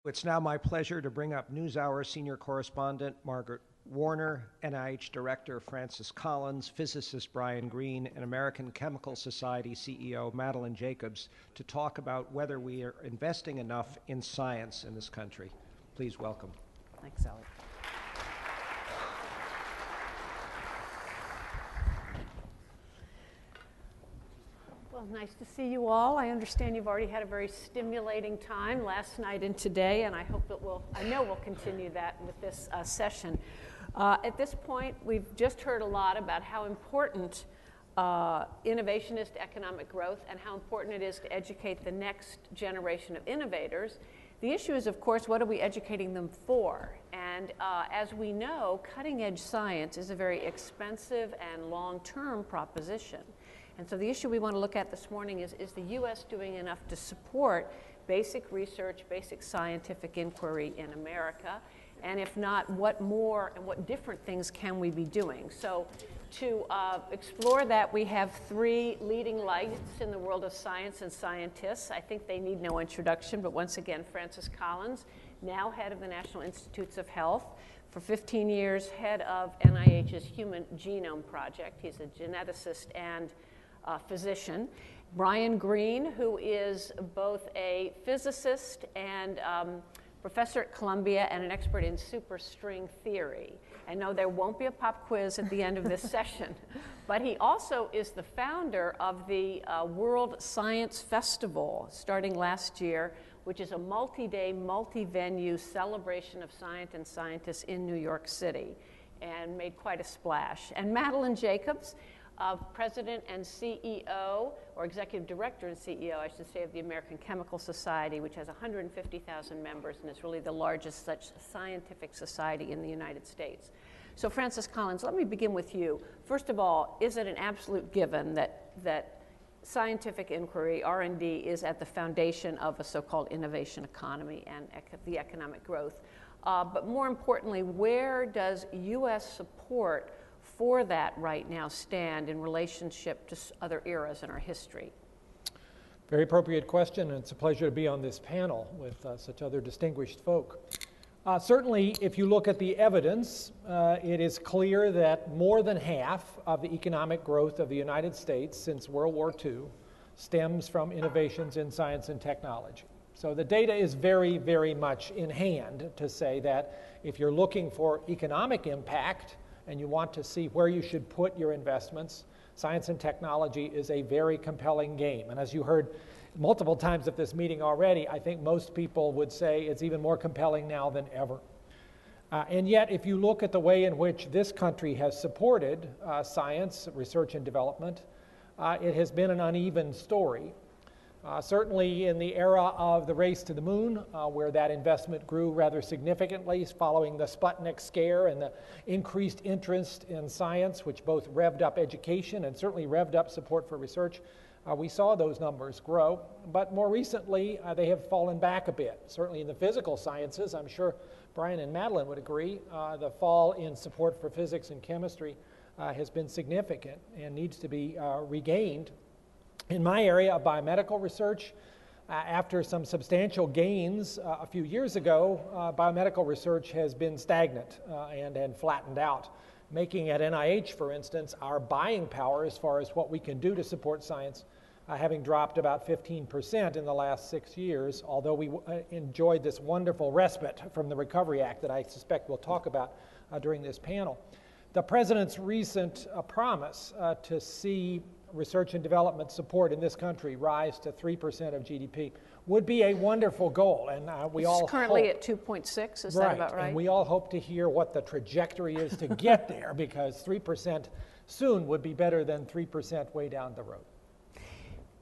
It's now my pleasure to bring up NewsHour senior correspondent Margaret Warner, NIH Director Francis Collins, physicist Brian Greene, and American Chemical Society CEO Madeline Jacobs to talk about whether we are investing enough in science in this country. Please welcome. Thanks, Elliot. Well, nice to see you all. I understand you've already had a very stimulating time last night and today, and I hope that I know we'll continue that with this session. At this point, we've just heard a lot about how important innovation is to economic growth and how important it is to educate the next generation of innovators. The issue is, of course, what are we educating them for? And as we know, cutting-edge science is a very expensive and long-term proposition. And so the issue we want to look at this morning is the U.S. doing enough to support basic research, basic scientific inquiry in America? And if not, what more and what different things can we be doing? So to explore that, we have three leading lights in the world of science and scientists. I think they need no introduction, but once again, Francis Collins, now head of the National Institutes of Health, for 15 years, head of NIH's Human Genome Project. He's a geneticist and physician. Brian Greene, who is both a physicist and professor at Columbia and an expert in superstring theory. And no, there won't be a pop quiz at the end of this session, but he also is the founder of the World Science Festival starting last year, which is a multi-day, multi-venue celebration of science and scientists in New York City, and made quite a splash. And Madeline Jacobs, President and CEO, or Executive Director and CEO, I should say, of the American Chemical Society, which has 150,000 members and is really the largest such scientific society in the United States. So Francis Collins, let me begin with you. First of all, is it an absolute given that scientific inquiry, R&D, is at the foundation of a so-called innovation economy and the economic growth? But more importantly, where does U.S. support for that right now stand in relationship to other eras in our history? Very appropriate question, and it's a pleasure to be on this panel with such other distinguished folk. Certainly, if you look at the evidence, it is clear that more than half of the economic growth of the United States since World War II stems from innovations in science and technology. So the data is very, very much in hand to say that if you're looking for economic impact, and you want to see where you should put your investments, science and technology is a very compelling game. And as you heard multiple times at this meeting already, I think most people would say it's even more compelling now than ever. And yet, if you look at the way in which this country has supported science, research, and development, it has been an uneven story. Certainly in the era of the race to the moon, where that investment grew rather significantly following the Sputnik scare and the increased interest in science, which both revved up education and certainly revved up support for research, we saw those numbers grow. But more recently, they have fallen back a bit. Certainly in the physical sciences, I'm sure Brian and Madeline would agree, the fall in support for physics and chemistry has been significant and needs to be regained. In my area of biomedical research, after some substantial gains a few years ago, biomedical research has been stagnant and flattened out, making at NIH, for instance, our buying power as far as what we can do to support science having dropped about 15% in the last 6 years, although we enjoyed this wonderful respite from the Recovery Act that I suspect we'll talk about during this panel. The President's recent promise to see research and development support in this country rise to 3% of GDP would be a wonderful goal, and we all currently at 2.6. Is that about right? And we all hope to hear what the trajectory is to get there, because 3% soon would be better than 3% way down the road.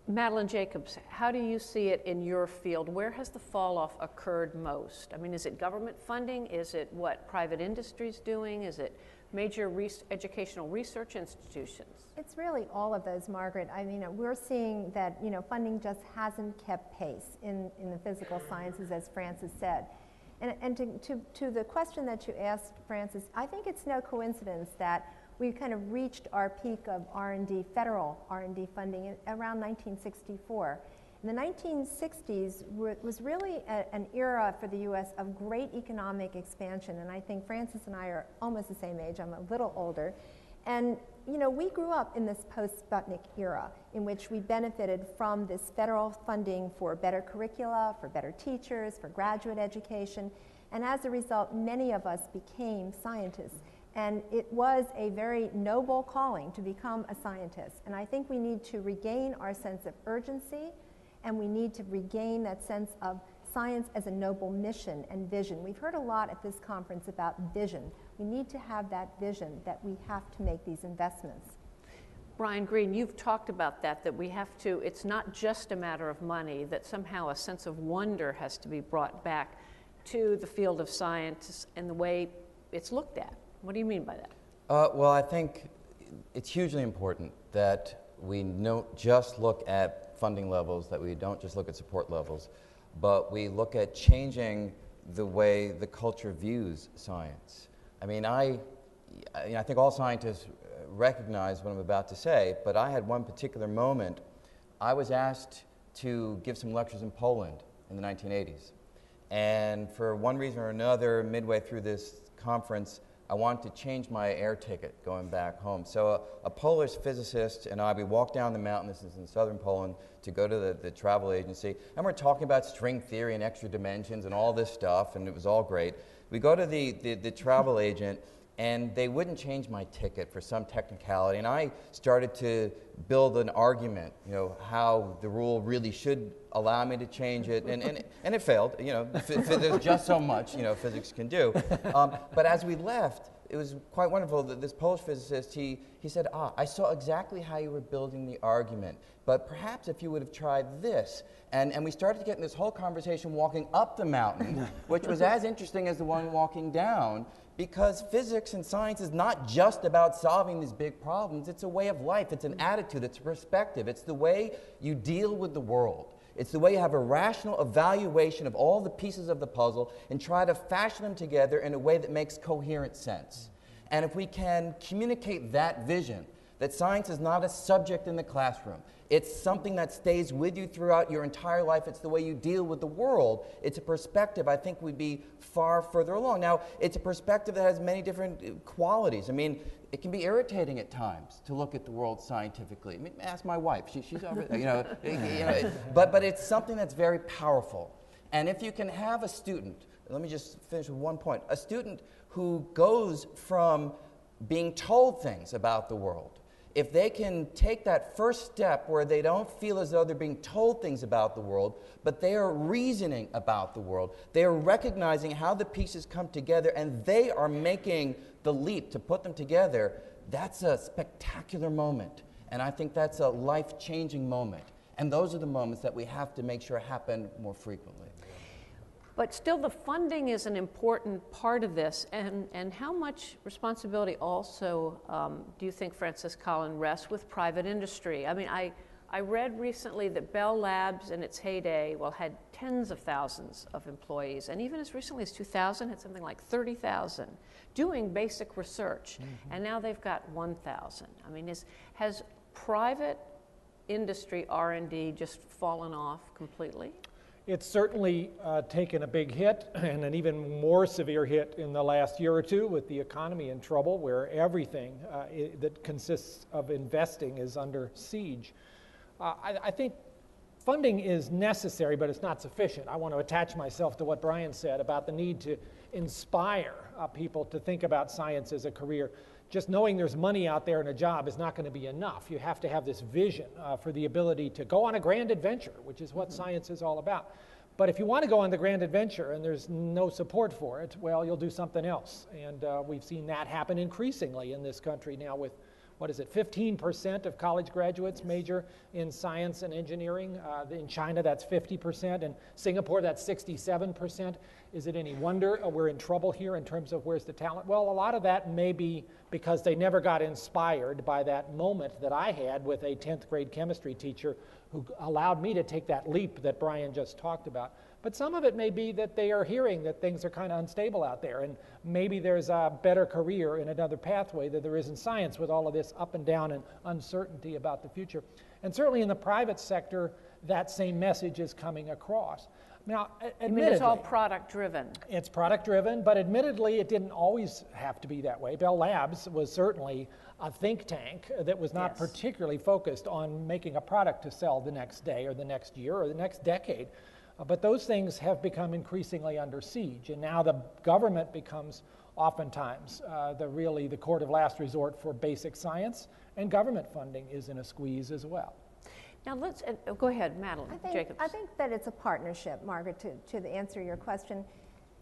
Madeline Jacobs, how do you see it in your field? Where has the fall off occurred most? I mean, is it government funding? Is it what private industry is doing? Is it major educational research institutions? It's really all of those, Margaret. I mean, we're seeing that, funding just hasn't kept pace in the physical sciences, as Francis said. And to the question that you asked, Francis, I think it's no coincidence that we kind of reached our peak of R&D, federal R&D funding around 1964. In the 1960s was really an era for the U.S. of great economic expansion, and I think Francis and I are almost the same age. I'm a little older. And you know, we grew up in this post-Sputnik era in which we benefited from this federal funding for better curricula, for better teachers, for graduate education, and as a result, many of us became scientists. And it was a very noble calling to become a scientist. And I think we need to regain our sense of urgency, and we need to regain that sense of science as a noble mission and vision. We've heard a lot at this conference about vision. We need to have that vision that we have to make these investments. Brian Greene, you've talked about that we have to, it's not just a matter of money, that somehow a sense of wonder has to be brought back to the field of science and the way it's looked at. What do you mean by that? Well, I think it's hugely important that we don't just look at funding levels, that we don't just look at support levels, but we look at changing the way the culture views science. I mean, I think all scientists recognize what I'm about to say, but I had one particular moment. I was asked to give some lectures in Poland in the 1980s. And for one reason or another, midway through this conference, I wanted to change my air ticket going back home. So a Polish physicist and I, we walked down the mountain, this is in southern Poland, to go to the travel agency, and we're talking about string theory and extra dimensions and all this stuff, and it was all great. We go to the travel agent, and they wouldn't change my ticket for some technicality, and I started to build an argument, you know, how the rule really should allow me to change it, and it failed. You know, there's just so much, you know, physics can do. But as we left, it was quite wonderful that this Polish physicist, he said, I saw exactly how you were building the argument, but perhaps if you would have tried this. And we started to get in this whole conversation walking up the mountain, which was as interesting as the one walking down, because physics and science is not just about solving these big problems. It's a way of life. It's an attitude. It's a perspective. It's the way you deal with the world. It's the way you have a rational evaluation of all the pieces of the puzzle and try to fashion them together in a way that makes coherent sense. And if we can communicate that vision, that science is not a subject in the classroom, it's something that stays with you throughout your entire life, it's the way you deal with the world, it's a perspective, I think we'd be far further along. Now, it's a perspective that has many different qualities. I mean, it can be irritating at times to look at the world scientifically. I mean, ask my wife, she's over there, you know, but it's something that's very powerful. And if you can have a student, let me just finish with one point, a student who goes from being told things about the world, if they can take that first step where they don't feel as though they're being told things about the world, but they are reasoning about the world, they are recognizing how the pieces come together, and they are making the leap to put them together, that's a spectacular moment. And I think that's a life-changing moment. And those are the moments that we have to make sure happen more frequently. But still, the funding is an important part of this. And how much responsibility also do you think, Francis Collins, rests with private industry? I mean, I read recently that Bell Labs in its heyday, well, had tens of thousands of employees. And even as recently as 2000, had something like 30,000 doing basic research. Mm-hmm. And now they've got 1,000. I mean, has private industry R&D just fallen off completely? It's certainly taken a big hit, and an even more severe hit in the last year or two with the economy in trouble, where everything that consists of investing is under siege. I think funding is necessary, but it's not sufficient. I want to attach myself to what Brian said about the need to inspire people to think about science as a career. Just knowing there's money out there and a job is not going to be enough. You have to have this vision for the ability to go on a grand adventure, which is what science is all about. But if you want to go on the grand adventure and there's no support for it, well, you'll do something else. And we've seen that happen increasingly in this country now with, what is it, 15% of college graduates major in science and engineering. In China, that's 50%. In Singapore, that's 67%. Is it any wonder we're in trouble here in terms of where's the talent? Well, a lot of that may be because they never got inspired by that moment that I had with a 10th grade chemistry teacher who allowed me to take that leap that Brian just talked about. But some of it may be that they are hearing that things are kind of unstable out there, and maybe there's a better career in another pathway than there is in science with all of this up and down and uncertainty about the future. And certainly in the private sector, that same message is coming across. Now, I mean, it's all product driven. It's product driven, but admittedly, it didn't always have to be that way. Bell Labs was certainly a think tank that was not particularly focused on making a product to sell the next day or the next year or the next decade. But those things have become increasingly under siege, and now the government becomes oftentimes the court of last resort for basic science, and government funding is in a squeeze as well. Now let's, go ahead, Madeline Jacobs. I think that it's a partnership, Margaret, to answer your question.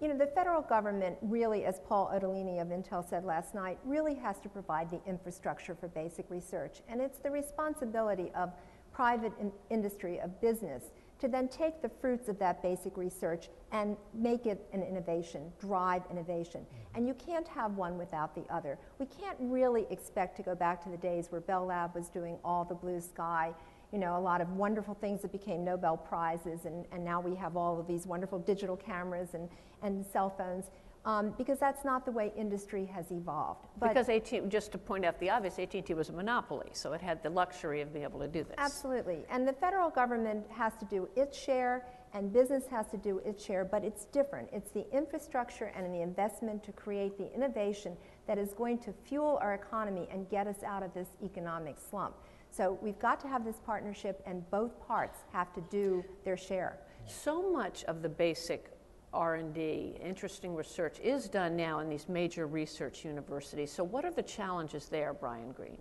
You know, the federal government really, as Paul Ottolini of Intel said last night, really has to provide the infrastructure for basic research. And it's the responsibility of private industry, of business, to then take the fruits of that basic research and make it an innovation, drive innovation. And you can't have one without the other. We can't really expect to go back to the days where Bell Lab was doing all the blue sky, you know, a lot of wonderful things that became Nobel Prizes, and now we have all of these wonderful digital cameras and cell phones, because that's not the way industry has evolved. But because AT&T, just to point out the obvious, AT&T was a monopoly, so it had the luxury of being able to do this. Absolutely, and the federal government has to do its share, and business has to do its share, but it's different. It's the infrastructure and the investment to create the innovation that is going to fuel our economy and get us out of this economic slump. So we've got to have this partnership, and both parts have to do their share. So much of the basic R&D, interesting research, is done now in these major research universities. So what are the challenges there, Brian Greene?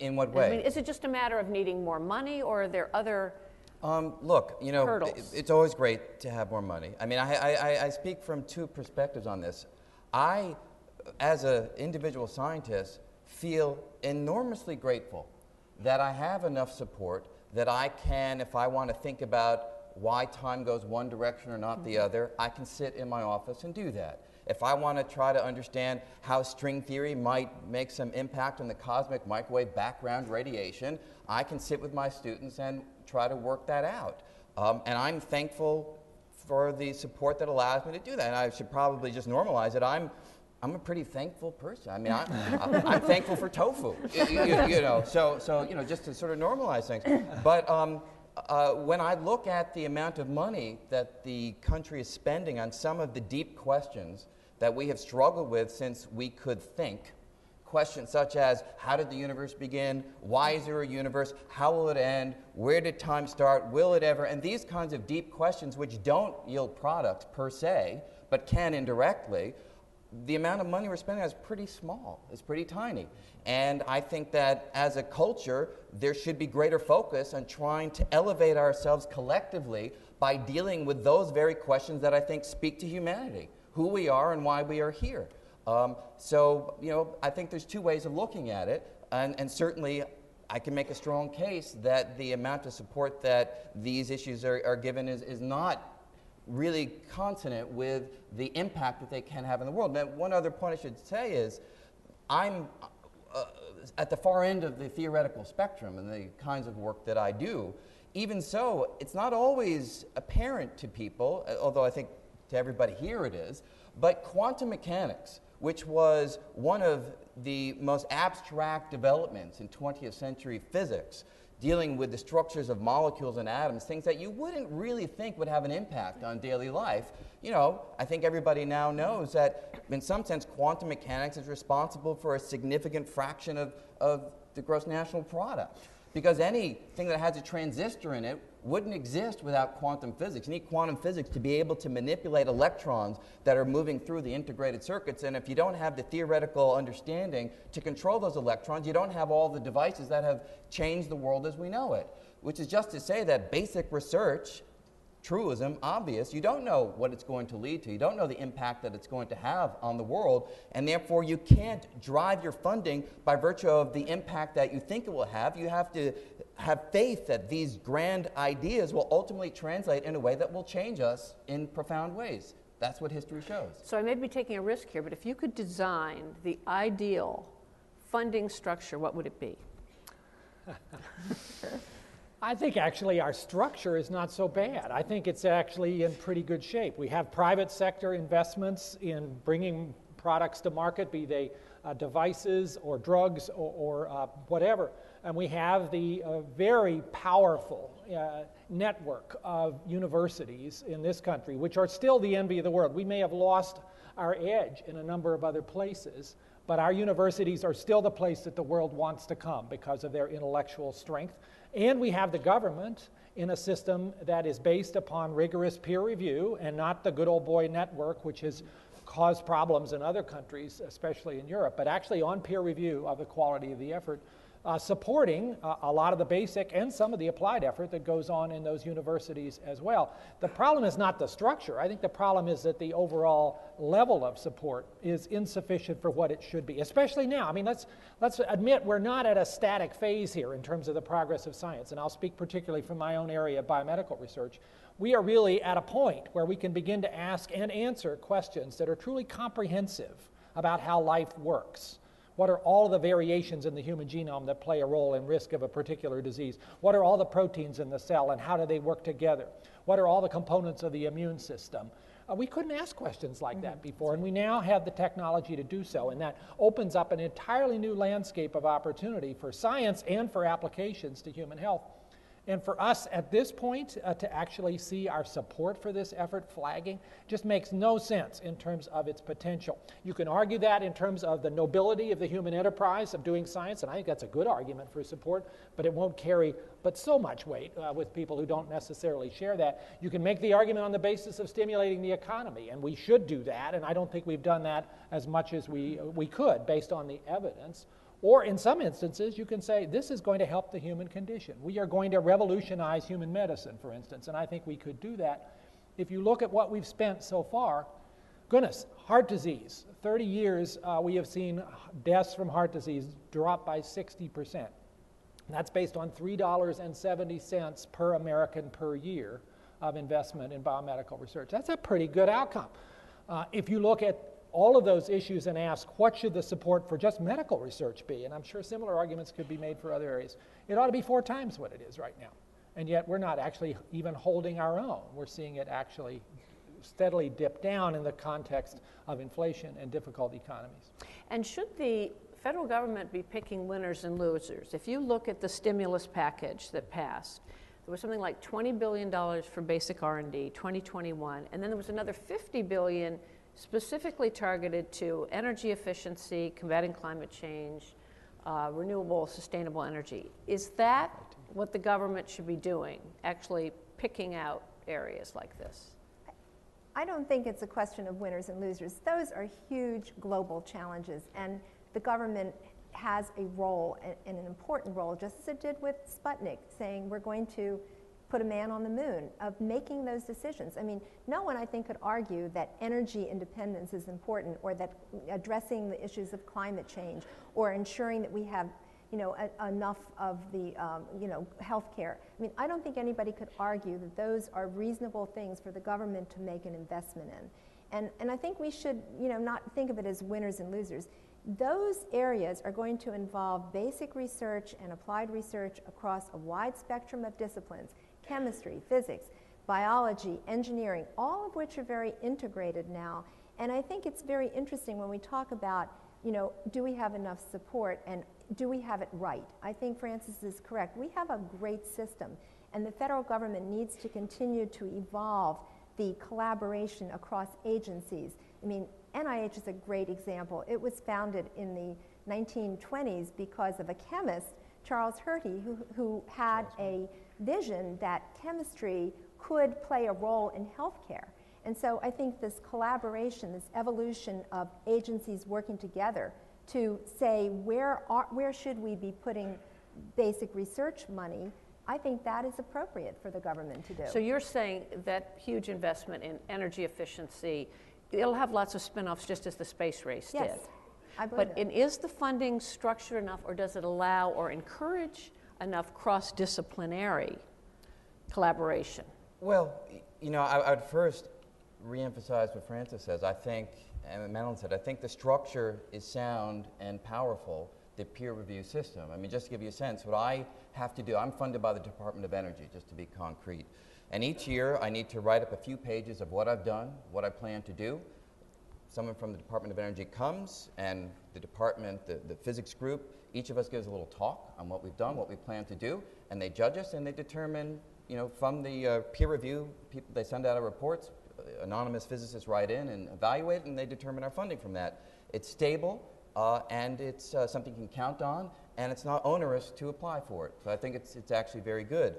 In what way? I mean, is it just a matter of needing more money, or are there other look, you know, hurdles? it's always great to have more money. I mean, I speak from two perspectives on this. I, as an individual scientist, feel enormously grateful that I have enough support that I can, if I want to think about why time goes one direction or not the other, I can sit in my office and do that. If I want to try to understand how string theory might make some impact on the cosmic microwave background radiation, I can sit with my students and try to work that out. And I'm thankful for the support that allows me to do that. And I should probably just normalize it. I'm a pretty thankful person. I mean, I'm thankful for tofu, you know, so you know, just to sort of normalize things. But when I look at the amount of money that the country is spending on some of the deep questions that we have struggled with since we could think, questions such as, how did the universe begin? Why is there a universe? How will it end? Where did time start? Will it ever? And these kinds of deep questions, which don't yield products per se, but can indirectly, the amount of money we're spending is pretty small. It's pretty tiny. And I think that as a culture, there should be greater focus on trying to elevate ourselves collectively by dealing with those very questions that I think speak to humanity, who we are and why we are here. So, you know, I think there's two ways of looking at it, and certainly I can make a strong case that the amount of support that these issues are given is not really consonant with the impact that they can have in the world. Now, one other point I should say is I'm at the far end of the theoretical spectrum and the kinds of work that I do. Even so, it's not always apparent to people, although I think to everybody here it is, but quantum mechanics, which was one of the most abstract developments in 20th century physics, dealing with the structures of molecules and atoms, things that you wouldn't really think would have an impact on daily life. You know, I think everybody now knows that in some sense quantum mechanics is responsible for a significant fraction of the gross national product. Because anything that has a transistor in it wouldn't exist without quantum physics. You need quantum physics to be able to manipulate electrons that are moving through the integrated circuits, and if you don't have the theoretical understanding to control those electrons, you don't have all the devices that have changed the world as we know it. Which is just to say that basic research, truism, obvious, you don't know what it's going to lead to. You don't know the impact that it's going to have on the world, and therefore you can't drive your funding by virtue of the impact that you think it will have. You have to have faith that these grand ideas will ultimately translate in a way that will change us in profound ways. That's what history shows. So I may be taking a risk here, but if you could design the ideal funding structure, what would it be? I think actually our structure is not so bad. I think it's actually in pretty good shape. We have private sector investments in bringing products to market, be they devices or drugs or whatever. And we have the very powerful network of universities in this country, which are still the envy of the world. We may have lost our edge in a number of other places, but our universities are still the place that the world wants to come because of their intellectual strength. And we have the government in a system that is based upon rigorous peer review and not the good old boy network, which has caused problems in other countries, especially in Europe, but actually on peer review of the quality of the effort, supporting a lot of the basic and some of the applied effort that goes on in those universities as well. The problem is not the structure. I think the problem is that the overall level of support is insufficient for what it should be, especially now. I mean, let's admit we're not at a static phase here in terms of the progress of science, and I'll speak particularly from my own area of biomedical research. We are really at a point where we can begin to ask and answer questions that are truly comprehensive about how life works. What are all the variations in the human genome that play a role in risk of a particular disease? What are all the proteins in the cell and how do they work together? What are all the components of the immune system? We couldn't ask questions like that before, and we now have the technology to do so, and that opens up an entirely new landscape of opportunity for science and for applications to human health. And for us at this point to actually see our support for this effort flagging just makes no sense in terms of its potential. You can argue that in terms of the nobility of the human enterprise of doing science, and I think that's a good argument for support, but it won't carry but so much weight with people who don't necessarily share that. You can make the argument on the basis of stimulating the economy, and we should do that, and I don't think we've done that as much as we could based on the evidence. Or in some instances, you can say, this is going to help the human condition. We are going to revolutionize human medicine, for instance, and I think we could do that. If you look at what we've spent so far, goodness, heart disease, 30 years, we have seen deaths from heart disease drop by 60%. And that's based on $3.70 per American per year of investment in biomedical research. That's a pretty good outcome. If you look at all of those issues and ask, what should the support for just medical research be? And I'm sure similar arguments could be made for other areas. It ought to be 4 times what it is right now. And yet we're not actually even holding our own. We're seeing it actually steadily dip down in the context of inflation and difficult economies. And should the federal government be picking winners and losers? If you look at the stimulus package that passed, there was something like $20 billion for basic R&D, 2021, and then there was another $50 billion specifically targeted to energy efficiency, combating climate change, renewable, sustainable energy. Is that what the government should be doing, actually picking out areas like this? I don't think it's a question of winners and losers. Those are huge global challenges, and the government has a role, and an important role, just as it did with Sputnik, saying we're going to put a man on the moon, of making those decisions. I mean, no one, I think, could argue that energy independence is important, or that addressing the issues of climate change, or ensuring that we have, enough of the, health care. I mean, I don't think anybody could argue that those are reasonable things for the government to make an investment in. And I think we should, not think of it as winners and losers. Those areas are going to involve basic research and applied research across a wide spectrum of disciplines: chemistry, physics, biology, engineering, all of which are very integrated now. And I think it's very interesting when we talk about, do we have enough support and do we have it right? I think Francis is correct. We have a great system, and the federal government needs to continue to evolve the collaboration across agencies. I mean, NIH is a great example. It was founded in the 1920s because of a chemist, Charles Hertie, who had a vision that chemistry could play a role in healthcare. And so I think this collaboration, this evolution of agencies working together to say where should we be putting basic research money, I think that is appropriate for the government to do. So you're saying that huge investment in energy efficiency, it'll have lots of spin-offs just as the space race did. Yes, I believe But it. is the funding structured enough, or does it allow or encourage enough cross-disciplinary collaboration? Well, I would first reemphasize what Francis says. I think, and Madeline said, I think the structure is sound and powerful, the peer review system. I mean, just to give you a sense, what I have to do, I'm funded by the Department of Energy, just to be concrete. And each year I need to write up a few pages of what I've done, what I plan to do, someone from the Department of Energy comes, and the department, the physics group, each of us gives a little talk on what we've done, what we plan to do, and they judge us, and they determine, you know, from the peer review, people, they send out our reports, anonymous physicists write in and evaluate, and they determine our funding from that. It's stable, and it's something you can count on, and it's not onerous to apply for it. So I think it's actually very good.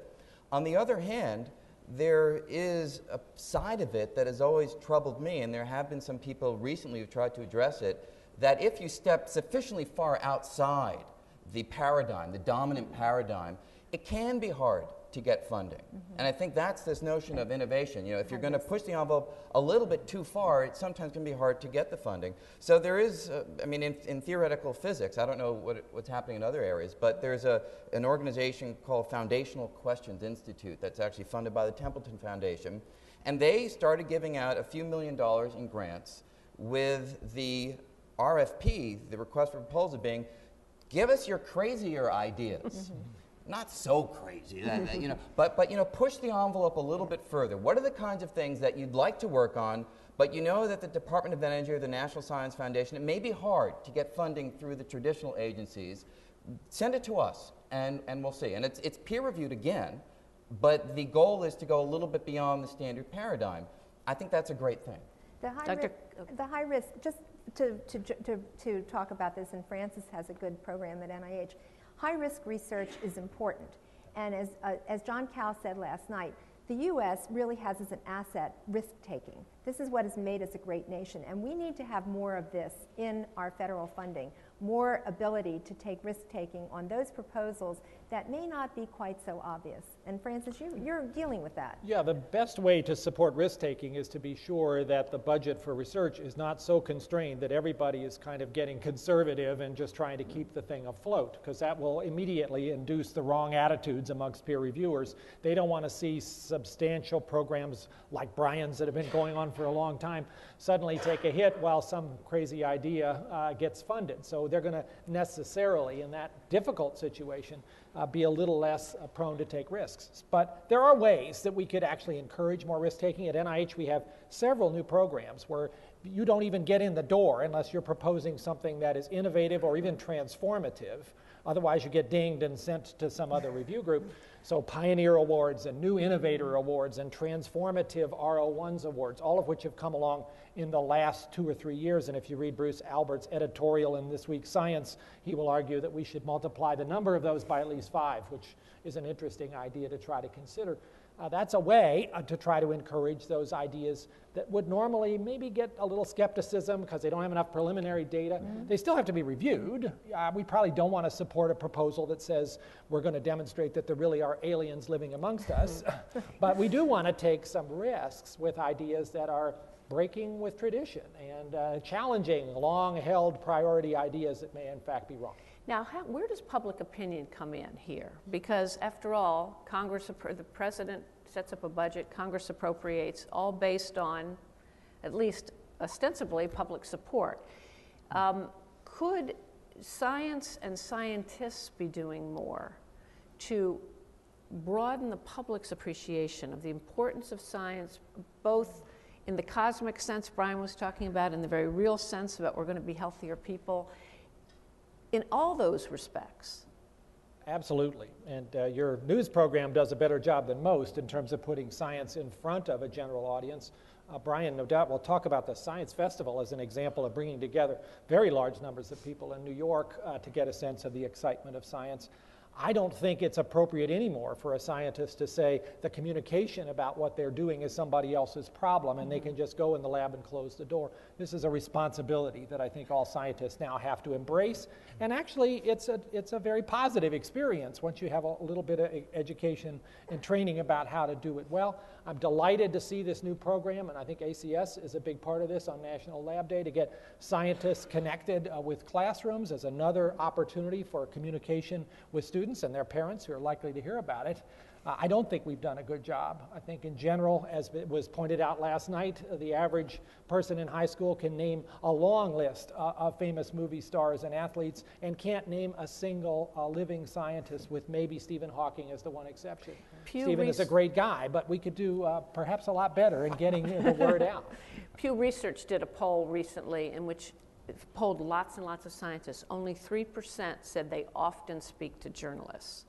On the other hand, there is a side of it that has always troubled me, and there have been some people recently who tried to address it, that if you step sufficiently far outside the paradigm, the dominant paradigm, it can be hard to get funding. And I think that's this notion of innovation. You know, if you're going to push the envelope a little bit too far, it sometimes can be hard to get the funding. So there is, I mean, in theoretical physics, I don't know what's happening in other areas, but there's an organization called Foundational Questions Institute that's actually funded by the Templeton Foundation, and they started giving out a few $1 million in grants with the RFP, the request for proposal, being, give us your crazier ideas. Not so crazy, you know, but you know, push the envelope a little bit further. What are the kinds of things that you'd like to work on, but you know that the Department of Energy or the National Science Foundation, it may be hard to get funding through the traditional agencies. Send it to us, and we'll see. And it's peer-reviewed again, but the goal is to go a little bit beyond the standard paradigm. I think that's a great thing. The high risk, just to talk about this, and Francis has a good program at NIH, high-risk research is important, and as John Cowell said last night, the U.S. really has as an asset risk-taking. This is what has made us a great nation, and we need to have more of this in our federal funding, more ability to take risk-taking on those proposals that may not be quite so obvious. And Francis, you're dealing with that. Yeah, the best way to support risk-taking is to be sure that the budget for research is not so constrained that everybody is kind of getting conservative and just trying to keep the thing afloat, because that will immediately induce the wrong attitudes amongst peer reviewers. They don't want to see substantial programs like Brian's that have been going on for a long time suddenly take a hit while some crazy idea gets funded. So they're going to necessarily, in that difficult situation, be a little less prone to take risks. But there are ways that we could actually encourage more risk-taking. At NIH, we have several new programs where you don't even get in the door unless you're proposing something that is innovative or even transformative. Otherwise, you get dinged and sent to some other review group. So Pioneer Awards and New Innovator Awards and Transformative RO1s Awards, all of which have come along in the last 2 or 3 years. And if you read Bruce Albert's editorial in this week's Science, he will argue that we should multiply the number of those by at least 5, which is an interesting idea to try to consider. That's a way to try to encourage those ideas that would normally maybe get a little skepticism because they don't have enough preliminary data. They still have to be reviewed. We probably don't want to support a proposal that says we're going to demonstrate that there really are aliens living amongst us. But we do want to take some risks with ideas that are breaking with tradition and challenging long-held priority ideas that may in fact be wrong. Now, where does public opinion come in here? Because after all, the president sets up a budget, Congress appropriates, all based on, at least ostensibly, public support. Could science and scientists be doing more to broaden the public's appreciation of the importance of science, both in the cosmic sense Brian was talking about, in the very real sense about we're going to be healthier people, in all those respects? Absolutely. And your news program does a better job than most in terms of putting science in front of a general audience. Brian, no doubt, will talk about the Science Festival as an example of bringing together very large numbers of people in New York to get a sense of the excitement of science. I don't think it's appropriate anymore for a scientist to say the communication about what they're doing is somebody else's problem and they can just go in the lab and close the door. This is a responsibility that I think all scientists now have to embrace. And actually, it's a very positive experience once you have a little bit of education and training about how to do it well. I'm delighted to see this new program, and I think ACS is a big part of this on National Lab Day, to get scientists connected with classrooms as another opportunity for communication with students and their parents who are likely to hear about it. I don't think we've done a good job. I think in general, as it was pointed out last night, the average person in high school can name a long list of famous movie stars and athletes and can't name a single living scientist, with maybe Stephen Hawking as the one exception. Stephen is a great guy, but we could do perhaps a lot better in getting the word out. Pew Research did a poll recently in which it polled lots and lots of scientists. Only 3% said they often speak to journalists.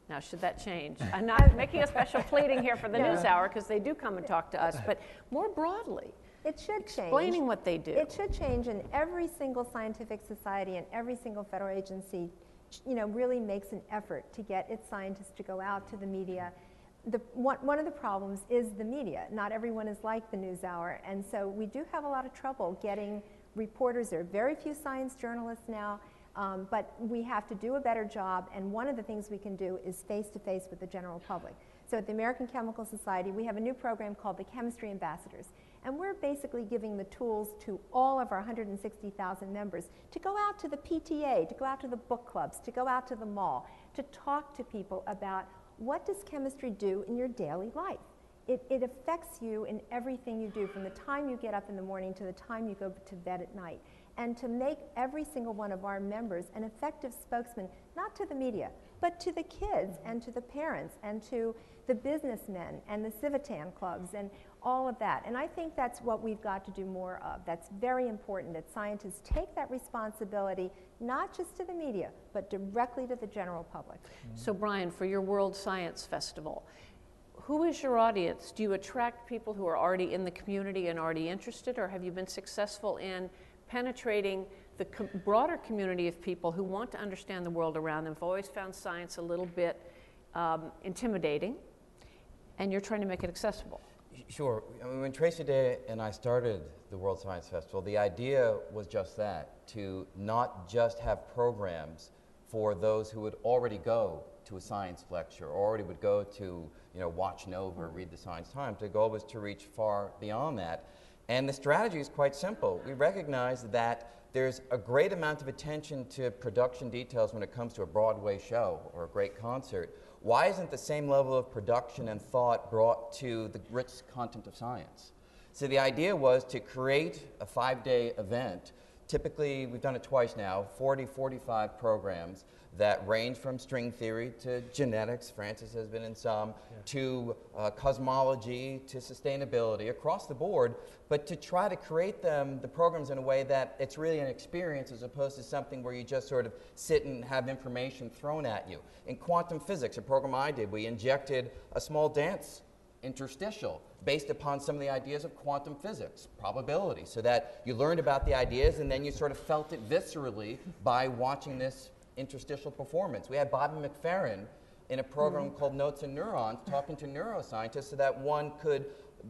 Now, should that change? I'm not making a special pleading here for the NewsHour, because they do come and talk to us, but more broadly, it should change. Explaining what they do. It should change, and every single scientific society and every single federal agency, really makes an effort to get its scientists to go out to the media. One of the problems is the media. Not everyone is like the NewsHour, and so we do have a lot of trouble getting reporters. There are very few science journalists now, but we have to do a better job, and one of the things we can do is face-to-face with the general public. So at the American Chemical Society, we have a new program called the Chemistry Ambassadors, and we're basically giving the tools to all of our 160,000 members to go out to the PTA, to go out to the book clubs, to go out to the mall, to talk to people about what does chemistry do in your daily life. It affects you in everything you do, from the time you get up in the morning to the time you go to bed at night. And to make every single one of our members an effective spokesman, not to the media, but to the kids and to the parents and to the businessmen and the Civitan clubs and all of that. And I think that's what we've got to do more of. That's very important, that scientists take that responsibility, not just to the media, but directly to the general public. So Brian, for your World Science Festival, who is your audience? Do you attract people who are already in the community and already interested, or have you been successful in penetrating the broader community of people who want to understand the world around them? I've always found science a little bit intimidating, and you're trying to make it accessible. Sure. I mean, when Tracy Day and I started the World Science Festival, the idea was just that, to not just have programs for those who would already go to a science lecture or already would go to, watch Nova or read the Science Times. The goal was to reach far beyond that. And the strategy is quite simple. We recognize that there's a great amount of attention to production details when it comes to a Broadway show or a great concert. Why isn't the same level of production and thought brought to the rich content of science? So the idea was to create a 5-day event. Typically, we've done it twice now, 40, 45 programs that range from string theory to genetics, Francis has been in some, to cosmology, to sustainability, across the board, but to try to create the programs in a way that it's really an experience as opposed to something where you just sort of sit and have information thrown at you. In quantum physics, a program I did, we injected a small dance interstitial based upon some of the ideas of quantum physics, probability, so that you learned about the ideas and then you sort of felt it viscerally by watching this interstitial performance. We had Bobby McFerrin in a program called Notes and Neurons talking to neuroscientists so that one could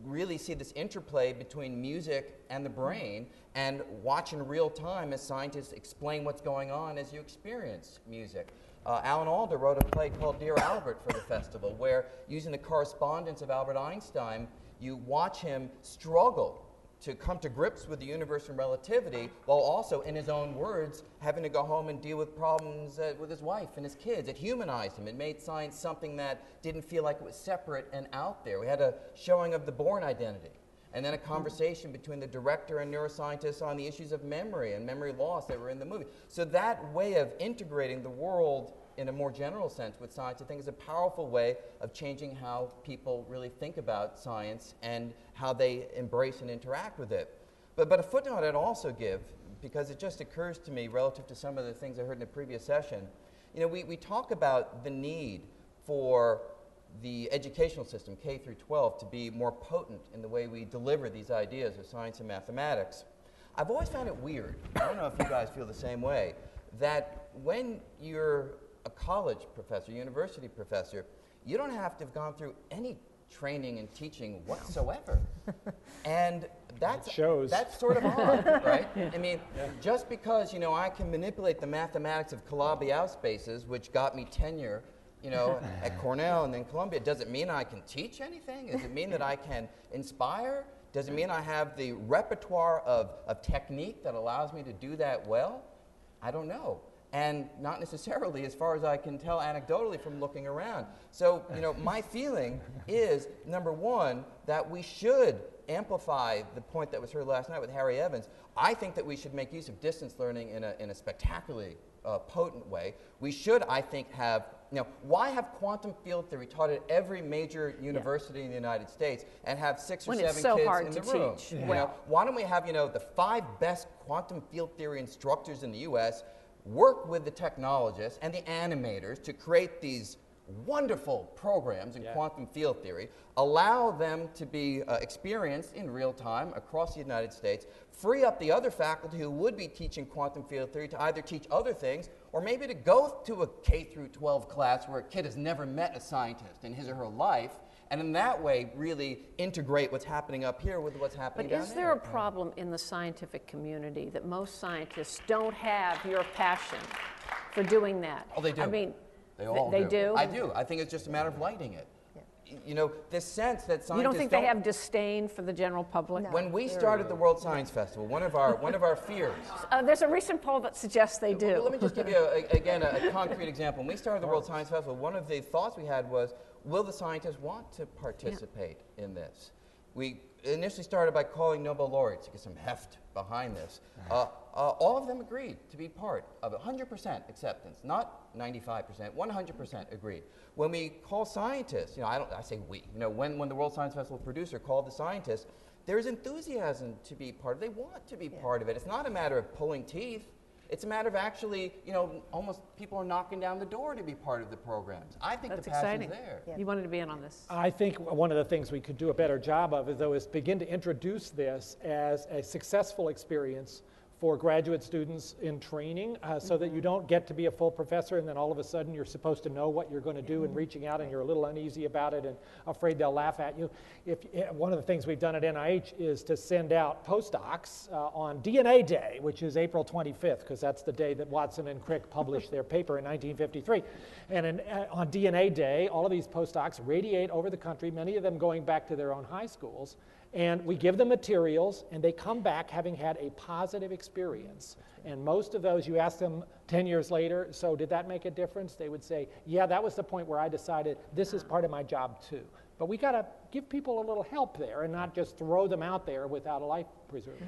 really see this interplay between music and the brain and watch in real time as scientists explain what's going on as you experience music. Alan Alda wrote a play called Dear Albert for the festival, where using the correspondence of Albert Einstein, you watch him struggle to come to grips with the universe and relativity, while also, in his own words, having to go home and deal with problems with his wife and his kids. It humanized him. It made science something that didn't feel like it was separate and out there. We had a showing of the Bourne identity, and then a conversation between the director and neuroscientists on the issues of memory and memory loss that were in the movie. So that way of integrating the world in a more general sense with science, I think, is a powerful way of changing how people really think about science and how they embrace and interact with it. But a footnote I'd also give, because it just occurs to me relative to some of the things I heard in the previous session, we talk about the need for the educational system, K through 12, to be more potent in the way we deliver these ideas of science and mathematics. I've always found it weird, I don't know if you guys feel the same way, that when you're a college professor, university professor, you don't have to have gone through any training and teaching whatsoever. And that's sort of odd, right? I mean, just because, I can manipulate the mathematics of Calabi-Yau spaces, which got me tenure, at Cornell and then Columbia, does it mean I can teach anything? Does it mean that I can inspire? Does it mean I have the repertoire of technique that allows me to do that well? I don't know. And not necessarily, as far as I can tell anecdotally from looking around. So, my feeling is, number one, that we should amplify the point that was heard last night with Harry Evans. I think that we should make use of distance learning in a spectacularly potent way. We should, I think, have, why have quantum field theory taught at every major university in the United States and have 6 or When 7 it's so kids hard in to the room? teach. Why don't we have, the 5 best quantum field theory instructors in the U.S. work with the technologists and the animators to create these wonderful programs in quantum field theory, allow them to be experienced in real time across the United States, free up the other faculty who would be teaching quantum field theory to either teach other things or maybe to go to a K through 12 class where a kid has never met a scientist in his or her life, and in that way really integrate what's happening up here with what's happening down there. But is there a problem in the scientific community that most scientists don't have your passion for doing that? Oh, they do. I mean, they all they do? I do. I think it's just a matter of lighting it. This sense that scientists You don't think they have disdain for the general public? No. When we started the World Science Festival, one of our fears. There's a recent poll that suggests they do. Well, let me just give you, a concrete example. When we started the World Science Festival, one of the thoughts we had was, will the scientists want to participate in this? We initially started by calling Nobel laureates to get some heft behind this. All of them agreed to be part of it. 100% acceptance, not 95%, 100% agreed. When we call scientists, I say we, when the World Science Festival producer called the scientists, there's enthusiasm to be part of it. They want to be part of it. It's not a matter of pulling teeth. It's a matter of actually, almost people are knocking down the door to be part of the programs. I think That's the passion's exciting. there. You wanted to be in on this. I think one of the things we could do a better job of, though, is begin to introduce this as a successful experience for graduate students in training, so that you don't get to be a full professor and then all of a sudden you're supposed to know what you're going to do and reaching out and you're a little uneasy about it and afraid they'll laugh at you. One of the things we've done at NIH is to send out postdocs on DNA Day, which is April 25th, because that's the day that Watson and Crick published their paper in 1953. And on DNA Day, all of these postdocs radiate over the country, many of them going back to their own high schools. And we give them materials, and they come back having had a positive experience. And most of those, you ask them 10 years later, so did that make a difference? They would say, yeah, that was the point where I decided this is part of my job too. But we got to give people a little help there and not just throw them out there without a life preserver.